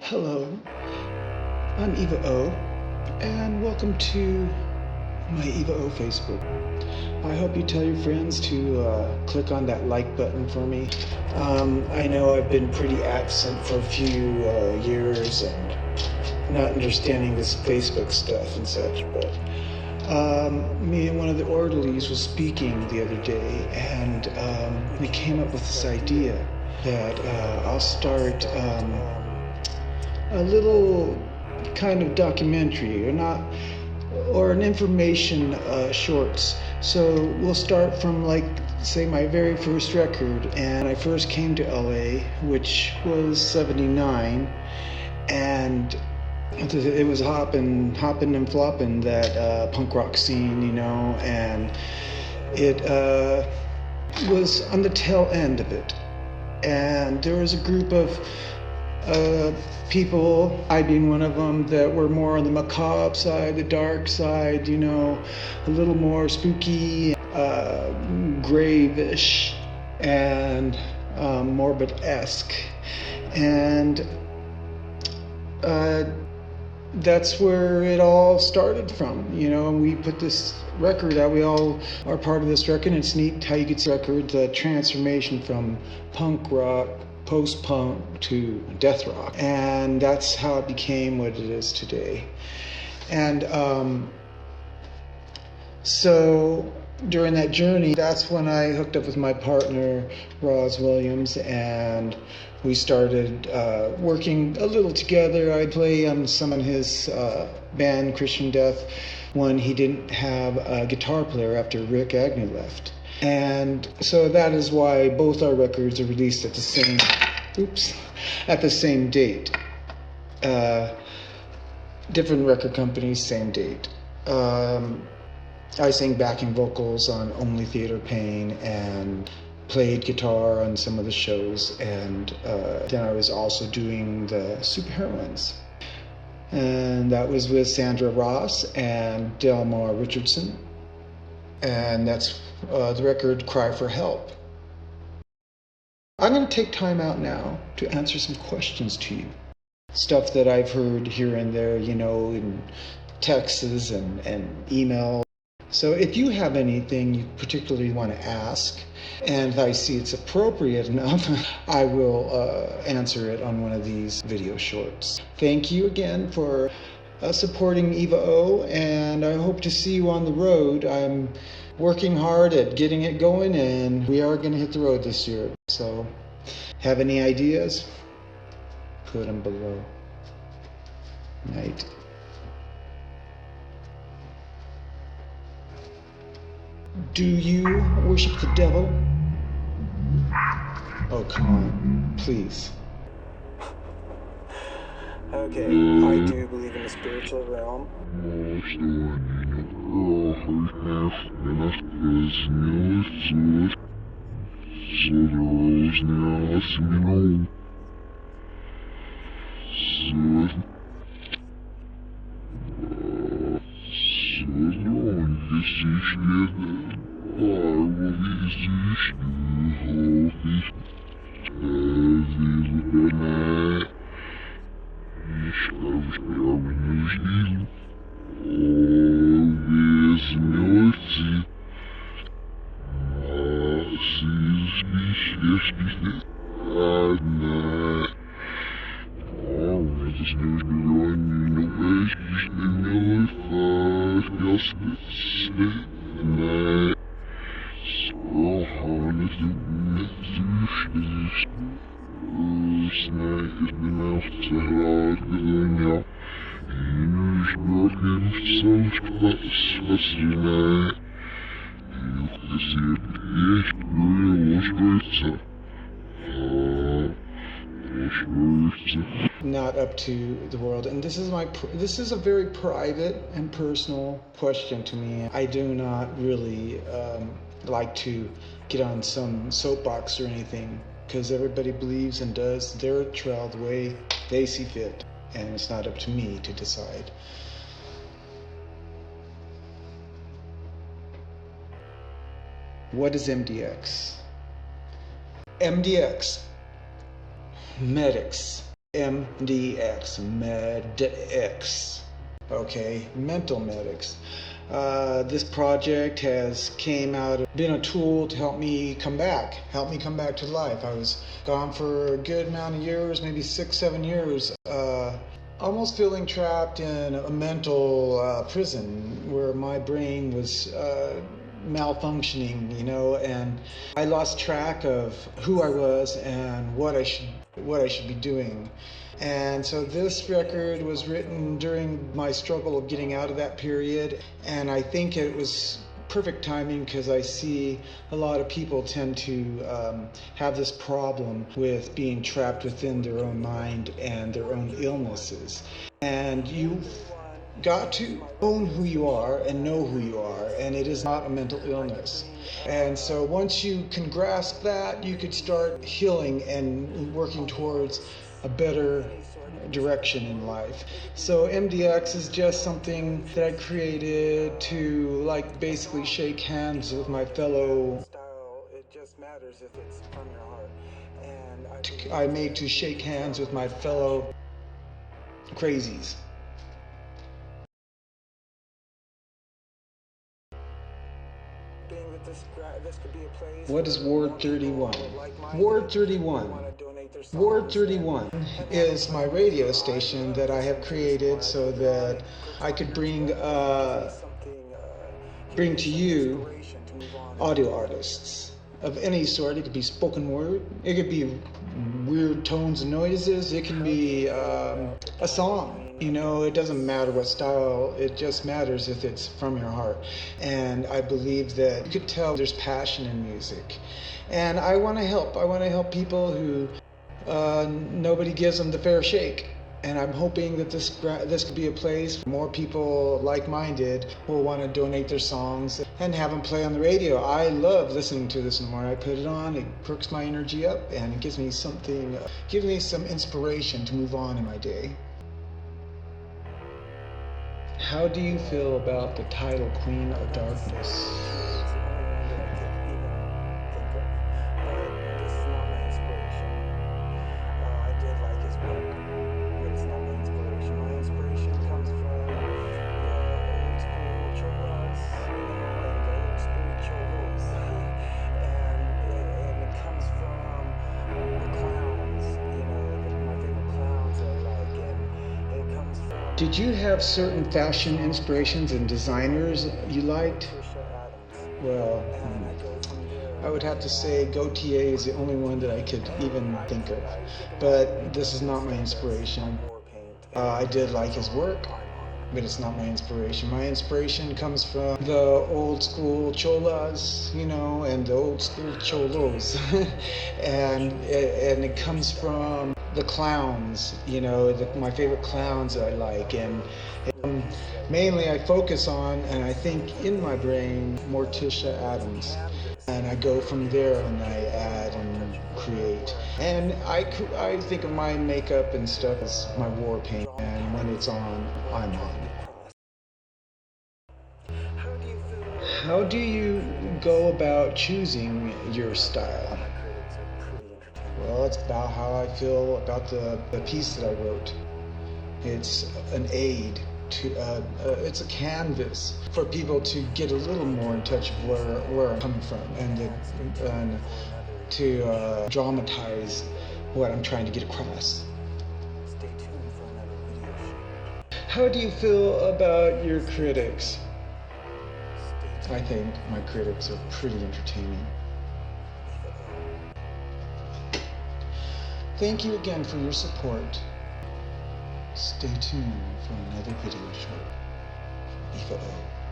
Hello, I'm Eva O, and welcome to my Eva O Facebook. I hope you tell your friends to click on that like button for me. I know I've been pretty absent for a few years and not understanding this Facebook stuff and such, but me and one of the orderlies was speaking the other day, and we came up with this idea that I'll start a little kind of documentary, or an information shorts. So we'll start from, like, say, my very first record, and I first came to LA, which was '79, and it was hopping and flopping, that punk rock scene, and it was on the tail end of it. And there was a group of people, I being one of them, that were more on the macabre side, the dark side, a little more spooky, grave-ish, and morbid-esque. And that's where it all started from, and we put this record out. We all are part of this record, and it's neat how you get the record, the transformation from punk rock, post-punk to death rock, and that's how it became what it is today. And so during that journey, that's when I hooked up with my partner, Roz Williams, and we started working a little together. I'd play on some of his band, Christian Death, when he didn't have a guitar player after Rick Agnew left. And so that is why both our records are released at the same date. Different record companies, same date. I sang backing vocals on Only Theater Pain and played guitar on some of the shows, and then I was also doing the Superheroines, and that was with Sandra Ross and Delmar Richardson, and that's the record Cry for Help. I'm going to take time out now to answer some questions to you. Stuff that I've heard here and there, in texts and email. So if you have anything you particularly want to ask, and if I see it's appropriate enough, I will answer it on one of these video shorts. Thank you again for supporting Eva O, and I hope to see you on the road. I'm working hard at getting it going, and we are going to hit the road this year. So, have any ideas? Put them below. Night. Do you worship the devil? Oh, come on, please. Okay, I do believe in the spiritual realm. Not up to the world, and this is a very private and personal question to me. I do not really like to get on some soapbox or anything, because everybody believes and does their trail the way they see fit, and it's not up to me to decide. What is MDX? MDX, medics, MDX, MedX. Okay, mental medics. This project has been a tool to help me come back to life. I was gone for a good amount of years, maybe 6-7 years, almost feeling trapped in a mental prison where my brain was malfunctioning, and I lost track of who I was and what I should be doing. And so this record was written during my struggle of getting out of that period, and I think it was perfect timing because I see a lot of people tend to have this problem with being trapped within their own mind and their own illnesses. And you've got to own who you are and know who you are, and it is not a mental illness. And so once you can grasp that, you could start healing and working towards a better direction in life. So MDX is just something that I created to basically shake hands with my fellow. It just matters if it's from your heart. And I made to shake hands with my fellow crazies. What is Ward 31? Ward 31. Ward 31 is my radio station that I have created so that I could bring to you audio artists of any sort. It could be spoken word, it could be weird tones and noises, it can be a song. It doesn't matter what style, it just matters if it's from your heart. And I believe that you could tell there's passion in music. And I want to help people who nobody gives them the fair shake. And I'm hoping that this could be a place for more people like-minded who will want to donate their songs and have them play on the radio. I love listening to this in the morning. I put it on, it perks my energy up, and it gives me some inspiration to move on in my day. How do you feel about the title Queen of Darkness? Did you have certain fashion inspirations and designers you liked? Well, I would have to say Gautier is the only one that I could even think of. But this is not my inspiration. I did like his work, but it's not my inspiration. My inspiration comes from the old school cholas, and the old school cholos. and it comes from the clowns, my favorite clowns that I like, and mainly I focus on, and I think in my brain, Morticia Addams, and I go from there and I add and create. And I think of my makeup and stuff as my war paint, and when it's on, I'm on. How do you go about choosing your style? Well, it's about how I feel about the piece that I wrote. It's an aid to, it's a canvas for people to get a little more in touch of where I'm coming from, and to dramatize what I'm trying to get across. Stay tuned for another video show. How do you feel about your critics? I think my critics are pretty entertaining. Thank you again for your support. Stay tuned for another video show. Eva O.